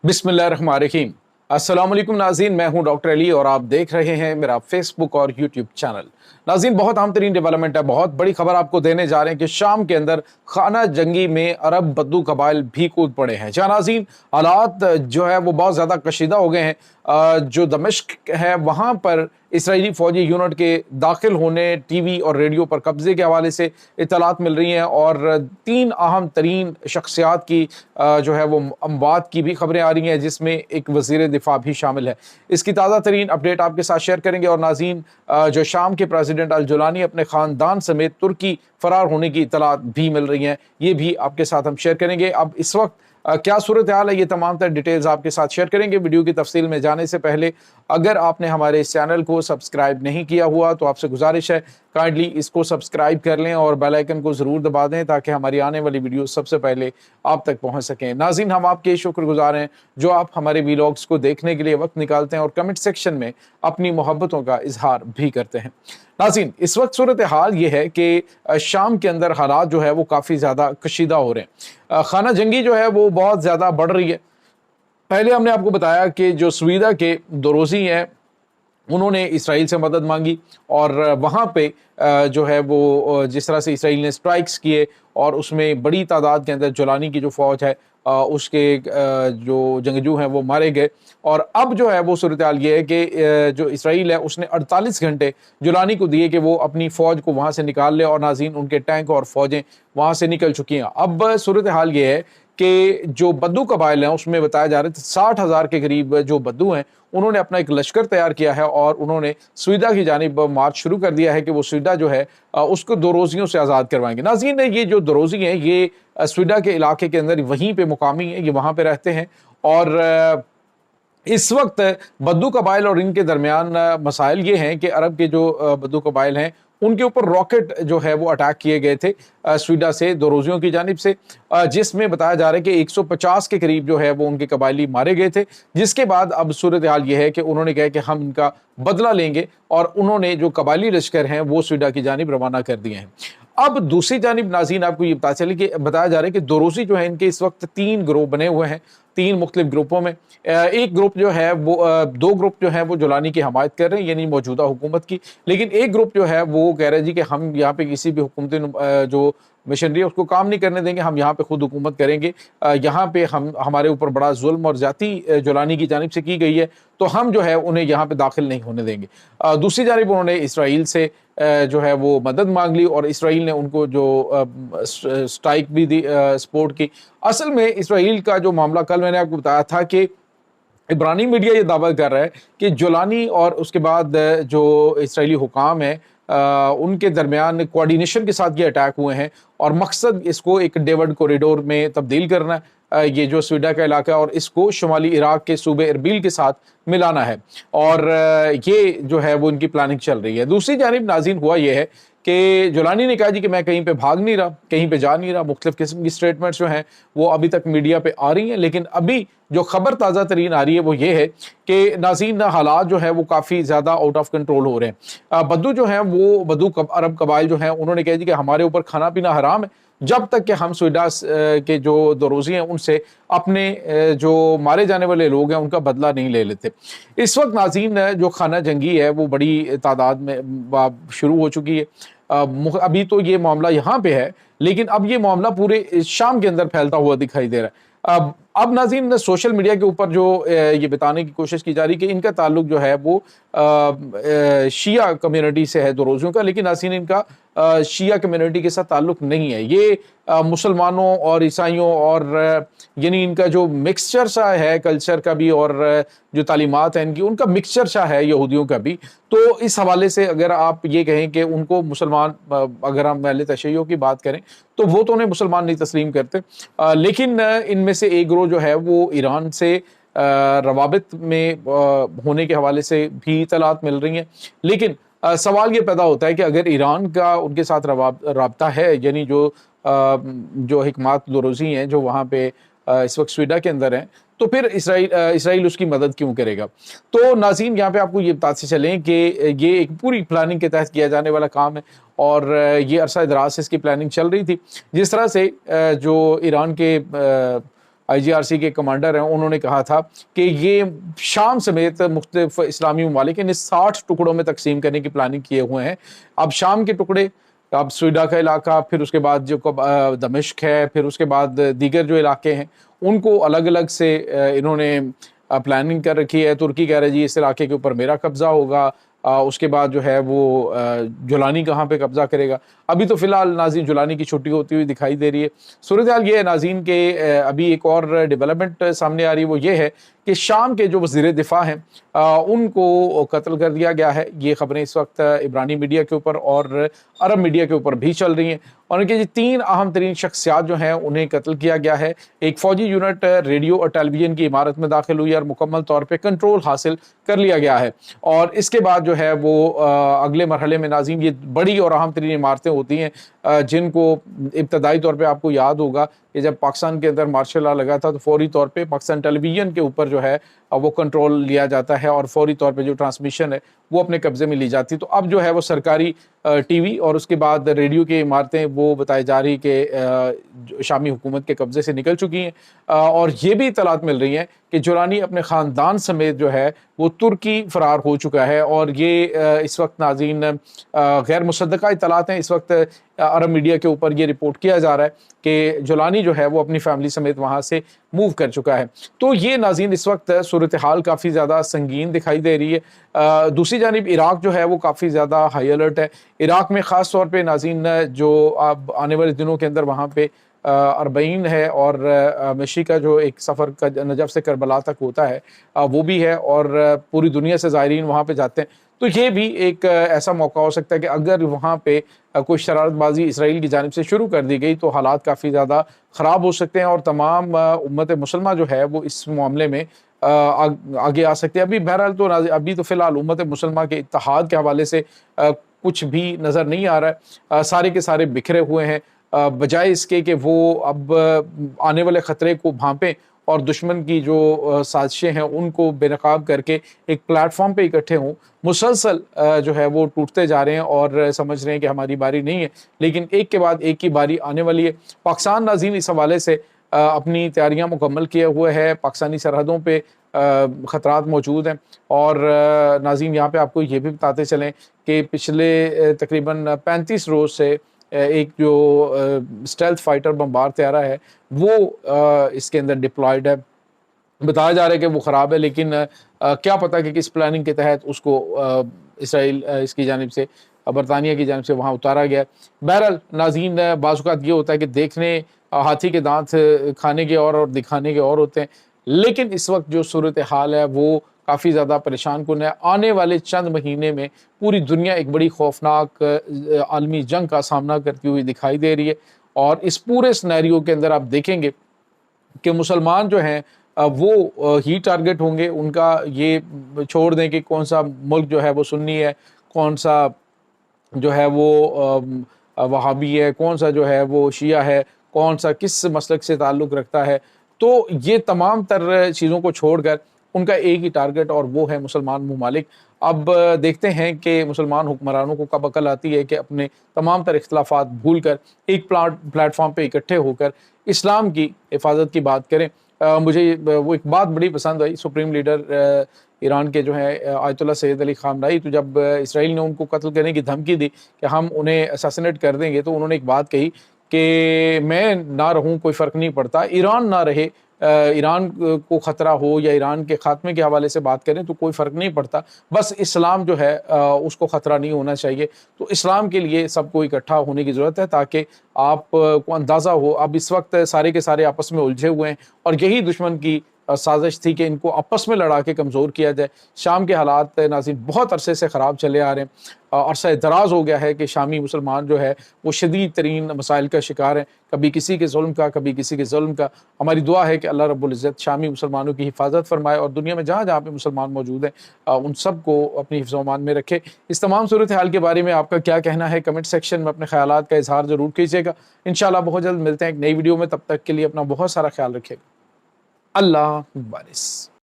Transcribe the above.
बिस्मिल्लाहिर्रहमानिर्रहीम। अस्सलाम वालेकुम नाज़रीन, मैं हूं डॉक्टर अली और आप देख रहे हैं मेरा फेसबुक और यूट्यूब चैनल। नाज़रीन, बहुत अहम तरीन डेवलपमेंट है, बहुत बड़ी खबर आपको देने जा रहे हैं कि शाम के अंदर खाना जंगी में अरब बद्दू कबाइल भी कूद पड़े हैं। जहाँ नाज़रीन हालात जो है वो बहुत ज़्यादा कशीदा हो गए हैं। जो दमिश्क है वहाँ पर इसराइली फौजी यूनिट के दाखिल होने, टीवी और रेडियो पर कब्जे के हवाले से इत्तलात मिल रही हैं और 3 अहम तरीन शख्सियात की जो है वो अमवात की भी खबरें आ रही हैं, जिसमें एक वज़ीर दिफा भी शामिल है। इसकी ताज़ा तरीन अपडेट आपके साथ शेयर करेंगे। और नाज़रीन, जो शाम के प्रेसिडेंट अल जुलानी अपने ख़ानदान समेत तुर्की फ़रार होने की इत्तलात भी मिल रही हैं, ये भी आपके साथ हम शेयर करेंगे। अब इस वक्त क्या सूरत हाल है, ये तमाम तर डिटेल्स आपके साथ शेयर करेंगे। वीडियो की तफसील में जाने से पहले अगर आपने हमारे इस चैनल को सब्सक्राइब नहीं किया हुआ तो आपसे गुजारिश है काइंडली इसको सब्सक्राइब कर लें और बेल आइकन को ज़रूर दबा दें ताकि हमारी आने वाली वीडियो सबसे पहले आप तक पहुंच सकें। नाज़रीन, हम आपके शुक्रगुजार हैं जो आप हमारे वीलॉग्स को देखने के लिए वक्त निकालते हैं और कमेंट सेक्शन में अपनी मोहब्बतों का इजहार भी करते हैं। नाज़रीन, इस वक्त सूरत हाल ये है कि शाम के अंदर हालात जो है वो काफ़ी ज़्यादा कशीदा हो रहे हैं। खाना जंगी जो है वो बहुत ज़्यादा बढ़ रही है। पहले हमने आपको बताया कि जो स्वीडा के दोरोज़ी हैं उन्होंने इसराइल से मदद मांगी और वहाँ पे जो है वो जिस तरह से इसराइल ने स्ट्राइक्स किए और उसमें बड़ी तादाद के अंदर जुलानी की जो फ़ौज है उसके जो जंगजू हैं वो मारे गए। और अब जो है वो सूरत हाल ये है कि जो इसराइल है उसने 48 घंटे जुलानी को दिए कि वो अपनी फ़ौज को वहाँ से निकाल ले और नाज़रीन उनके टैंक और फ़ौजें वहाँ से निकल चुकी हैं। अब सूरत हाल ये है कि जो बद्दू कबाइल हैं उसमें बताया जा रहा है 60,000 के करीब जो बद्दू हैं उन्होंने अपना एक लश्कर तैयार किया है और उन्होंने स्वीडा की जानिब मार्च शुरू कर दिया है कि वो स्वीडा जो है उसको दोरोजियों से आज़ाद करवाएंगे। नाज़रीन, ये जो दोरोजी हैं ये स्वीडा के इलाके के अंदर वहीं पे मुकामी हैं, ये वहाँ पे रहते हैं और इस वक्त बद्दू कबाइल और इनके दरमियान मसाइल ये हैं कि अरब के जो बद्दू कबाइल हैं उनके ऊपर रॉकेट जो है वो अटैक किए गए थे स्वीडा से दोरोजियों की जानिब से, जिसमें बताया जा रहा है कि 150 के करीब जो है वो उनके कबायली मारे गए थे। जिसके बाद अब सूरत हाल ये है कि उन्होंने कहा कि हम इनका बदला लेंगे और उन्होंने जो कबायली लश्कर हैं वो स्वीडा की जानिब रवाना कर दिए हैं। अब दूसरी जानिब नाज़रीन आपको ये पता चले कि बताया जा रहा है कि दोरोजी जो है इनके इस वक्त 3 ग्रुप बने हुए हैं, 3 मुख्तलिफ ग्रुपों में। एक ग्रुप जो है वो 2 ग्रुप जो है वो जुलानी की हमायत कर रहे हैं यानी मौजूदा हुकूमत की, लेकिन एक ग्रुप जो है वो कह रहे हैं जी कि हम यहाँ पे किसी भी हुकूमती जो मशीनरी है उसको काम नहीं करने देंगे, हम यहाँ पे खुद हुकूमत करेंगे। यहाँ पे हम हमारे ऊपर बड़ा जुल्म और जाती जुलानी की जानिब से की गई है तो हम जो है उन्हें यहाँ पे दाखिल नहीं होने देंगे। दूसरी जानिब उन्होंने इसराइल से जो है वो मदद मांग ली और इसराइल ने उनको जो स्ट्राइक भी दी, सपोर्ट की। असल में इसराइल का जो मामला कल मैंने आपको बताया था कि इब्रानी मीडिया ये दावा कर रहा है कि जुलानी और उसके बाद जो इसराइली हुकाम है उनके दरमियान कोऑर्डिनेशन के साथ ये अटैक हुए हैं और मकसद इसको एक डेविड कॉरिडोर में तब्दील करना है, ये जो स्वीडा का इलाका है और इसको शुमाली इराक के सूबे इरबिल के साथ मिलाना है और ये जो है वो इनकी प्लानिंग चल रही है। दूसरी जानिब नाज़रीन हुआ ये है कि जुलानी ने कहा जी कि मैं कहीं पे भाग नहीं रहा, कहीं पे जा नहीं रहा। मुख्तलिफ किस्म की स्टेटमेंट्स जो हैं वो अभी तक मीडिया पे आ रही हैं, लेकिन अभी जो खबर ताज़ा तरीन आ रही है वो ये है कि नाज़रीन हालात जो है वो काफ़ी ज़्यादा आउट ऑफ कंट्रोल हो रहे हैं। बद्दू जो हैं वो बद्दू अरब कबाइल जो हैं उन्होंने कहा जी कि हमारे ऊपर खाना पीना हराम है जब तक कि हम स्वीडा के जो दोरोजी हैं उनसे अपने जो मारे जाने वाले लोग हैं उनका बदला नहीं ले लेते। इस वक्त नाज़रीन जो खाना जंगी है वो बड़ी तादाद में शुरू हो चुकी है। अभी तो ये मामला यहाँ पे है लेकिन अब ये मामला पूरे शाम के अंदर फैलता हुआ दिखाई दे रहा है। अब नाज़रीन सोशल मीडिया के ऊपर जो ये बताने की कोशिश की जा रही है कि इनका ताल्लुक जो है वो शिया कम्युनिटी से है दोरोजियों का, लेकिन नाज़रीन इनका शिया कम्युनिटी के साथ ताल्लुक नहीं है। ये मुसलमानों और ईसाइयों और यानी इनका जो मिक्सचर सा है कल्चर का भी और जो तालीमात है इनकी उनका मिक्सचर सा है यहूदियों का भी। तो इस हवाले से अगर आप ये कहें कि उनको मुसलमान, अगर हम अहले तशय्युह की बात करें तो वो तो उन्हें मुसलमान नहीं तस्लीम करते, लेकिन इनमें से एक ग्रोह जो है वो ईरान से रवाबित में होने के हवाले से भी इत्तलात मिल रही हैं। लेकिन सवाल ये पैदा होता है कि अगर ईरान का उनके साथ राब्ता है यानी जो हिकमात दोरोजी हैं जो वहाँ पे इस वक्त स्वीडा के अंदर हैं तो फिर इसराइल उसकी मदद क्यों करेगा। तो नाज़रीन यहाँ पे आपको ये बताते चलें कि ये एक पूरी प्लानिंग के तहत किया जाने वाला काम है और ये अरसा दराज से इसकी प्लानिंग चल रही थी। जिस तरह से जो ईरान के IGRC के कमांडर हैं, उन्होंने कहा था कि ये शाम समेत मुख्तलिफ इस्लामी ममालिक इन्हें 60 टुकड़ों में तकसीम करने की प्लानिंग किए हुए हैं। अब शाम के टुकड़े, अब स्वीडा का इलाका, फिर उसके बाद जो दमिश्क है, फिर उसके बाद दीगर जो इलाके हैं उनको अलग अलग से इन्होंने प्लानिंग कर रखी है। तुर्की कह रहा है जी इस इलाके के ऊपर मेरा कब्जा होगा, उसके बाद जो है वो जुलानी कहाँ पे कब्जा करेगा। अभी तो फिलहाल नाज़रीन जुलानी की छुट्टी होती हुई दिखाई दे रही है। सूरत हाल ये है नाज़रीन के अभी एक और डेवलपमेंट सामने आ रही है, वो ये है कि शाम के जो वज़ीर दिफ़ा हैं उनको कत्ल कर दिया गया है। ये खबरें इस वक्त इब्रानी मीडिया के ऊपर और अरब मीडिया के ऊपर भी चल रही हैं और उनके 3 अहम तरीन शख्सियात जो हैं उन्हें कत्ल किया गया है। एक फ़ौजी यूनिट रेडियो और टेलीविज़न की इमारत में दाखिल हुई और मुकम्मल तौर पर कंट्रोल हासिल कर लिया गया है और इसके बाद जो है वो अगले मरहले में नाज़रीन ये बड़ी और अहम तरीन इमारतें होती हैं जिनको इब्तदाई तौर पे आपको याद होगा कि जब पाकिस्तान के अंदर मार्शल लॉ लगा था तो फौरी तौर पे पाकिस्तान टेलीविज़न के ऊपर जो है वो कंट्रोल लिया जाता है और फौरी तौर पे जो ट्रांसमिशन है वो अपने कब्ज़े में ली जाती है। तो अब जो है वो सरकारी टीवी और उसके बाद रेडियो की इमारतें वो बताई जा रही कि शामी हुकूमत के कब्ज़े से निकल चुकी हैं और ये भी इतलात मिल रही हैं कि जुलानी अपने ख़ानदान समेत जो है वो तुर्की फ़रार हो चुका है और ये इस वक्त नाज़रीन गैर मुसद्दक़ा इतलात हैं। इस वक्त अरब मीडिया के ऊपर ये रिपोर्ट किया जा रहा है कि जुलानी जो है वो अपनी फैमिली समेत वहाँ से मूव कर चुका है। तो ये नाज़रीन इस वक्त सूरत हाल काफ़ी ज़्यादा संगीन दिखाई दे रही है। दूसरी जानिब इराक़ जो है वो काफ़ी ज़्यादा हाई अलर्ट है। इराक़ में ख़ास तौर पे नाज़रीन जो अब आने वाले दिनों के अंदर वहाँ पे अरबईन है और मशी का जो एक सफ़र का नजफ़ से करबला तक होता है वो भी है और पूरी दुनिया से ज़ायरीन वहाँ पे जाते हैं। तो ये भी एक ऐसा मौका हो सकता है कि अगर वहाँ पे कोई शरारतबाजी इसराइल की जानिब से शुरू कर दी गई तो हालात काफ़ी ज़्यादा ख़राब हो सकते हैं और तमाम उम्मत मुसलमा जो है वो इस मामले में आगे आ सकते हैं। अभी बहरहाल तो अभी तो फ़िलहाल उम्मत मुसलमा के इत्तेहाद के हवाले से कुछ भी नज़र नहीं आ रहा है। सारे के सारे बिखरे हुए हैं बजाय इसके कि वो अब आने वाले ख़तरे को भांपें और दुश्मन की जो साजिशें हैं उनको बेनकाब करके एक प्लेटफॉर्म पे इकट्ठे हों। मुसलसल जो है वो टूटते जा रहे हैं और समझ रहे हैं कि हमारी बारी नहीं है, लेकिन एक के बाद एक की बारी आने वाली है। पाकिस्तान नाज़रीन इस हवाले से अपनी तैयारियां मुकम्मल किए हुए है। पाकिस्तानी सरहदों पे ख़तरात मौजूद हैं और नाज़रीन यहाँ पे आपको ये भी बताते चलें कि पिछले तकरीबन 35 रोज़ से एक जो स्टेल्थ फाइटर बमबार तैयारा है वो इसके अंदर डिप्लॉयड है। बताया जा रहा है कि वो ख़राब है, लेकिन क्या पता कि किस प्लानिंग के तहत उसको इसराइल इसकी जानिब से बरतानिया की जानिब से वहाँ उतारा गया। बहरहाल नाज़रीन बाज़ औक़ात ये होता है कि देखने हाथी के दांत खाने के और दिखाने के और होते हैं, लेकिन इस वक्त जो सूरत हाल है वो काफ़ी ज़्यादा परेशान कुन है। आने वाले चंद महीने में पूरी दुनिया एक बड़ी खौफनाक आलमी जंग का सामना करती हुई दिखाई दे रही है और इस पूरे सिनेरियो के अंदर आप देखेंगे कि मुसलमान जो हैं वो ही टारगेट होंगे। उनका ये छोड़ दें कि कौन सा मुल्क जो है वो सुन्नी है, कौन सा जो है वो वहाबी है, कौन सा जो है वो शिया है, कौन सा किस मसलक से ताल्लुक़ रखता है। तो ये तमाम तर चीज़ों को छोड़कर उनका एक ही टारगेट और वो है मुसलमान ममालिक। अब देखते हैं कि मुसलमान हुक्मरानों को कब अकल आती है कि अपने तमाम तर इख्तलाफात भूल कर एक प्लेटफॉर्म पे इकट्ठे होकर इस्लाम की हिफाजत की बात करें। मुझे वो एक बात बड़ी पसंद आई सुप्रीम लीडर ईरान के जो है आयतुल्लाह सैयद अली खामनाई, तो जब इसराइल ने उनको कत्ल करने की धमकी दी कि हम उन्हें असैसिनेट कर देंगे, तो उन्होंने एक बात कही कि मैं ना रहूं कोई फ़र्क नहीं पड़ता, ईरान ना रहे, ईरान को ख़तरा हो या ईरान के ख़ात्मे के हवाले से बात करें तो कोई फ़र्क नहीं पड़ता, बस इस्लाम जो है उसको ख़तरा नहीं होना चाहिए। तो इस्लाम के लिए सबको इकट्ठा होने की ज़रूरत है ताकि आपको अंदाज़ा हो। अब इस वक्त सारे के सारे आपस में उलझे हुए हैं और यही दुश्मन की साजिश थी कि इनको आपस में लड़ा के कमज़ोर किया जाए। शाम के हालात नाज़रीन बहुत अरसे से ख़राब चले आ रहे हैं, अरसा दराज हो गया है कि शामी मुसलमान जो है वो शदीद तरीन मसाइल का शिकार हैं, कभी किसी के जुल्म का, कभी किसी के जुल्म का। हमारी दुआ है कि अल्लाह रब्बुल इज़्ज़त शामी मुसलमानों की हिफाजत फरमाए और दुनिया में जहाँ जहाँ पे मुसलमान मौजूद हैं उन सब को अपनी हिफ्ज़-ओ-अमान में रखे। इस तमाम सूरत हाल के बारे में आपका क्या कहना है, कमेंट सेक्शन में अपने ख़यालात का इज़हार ज़रूर कीजिएगा। इंशाअल्लाह बहुत जल्द मिलते हैं एक नई वीडियो में, तब तक के लिए अपना बहुत सारा ख्याल रखिएगा। अल्लाह बारिस।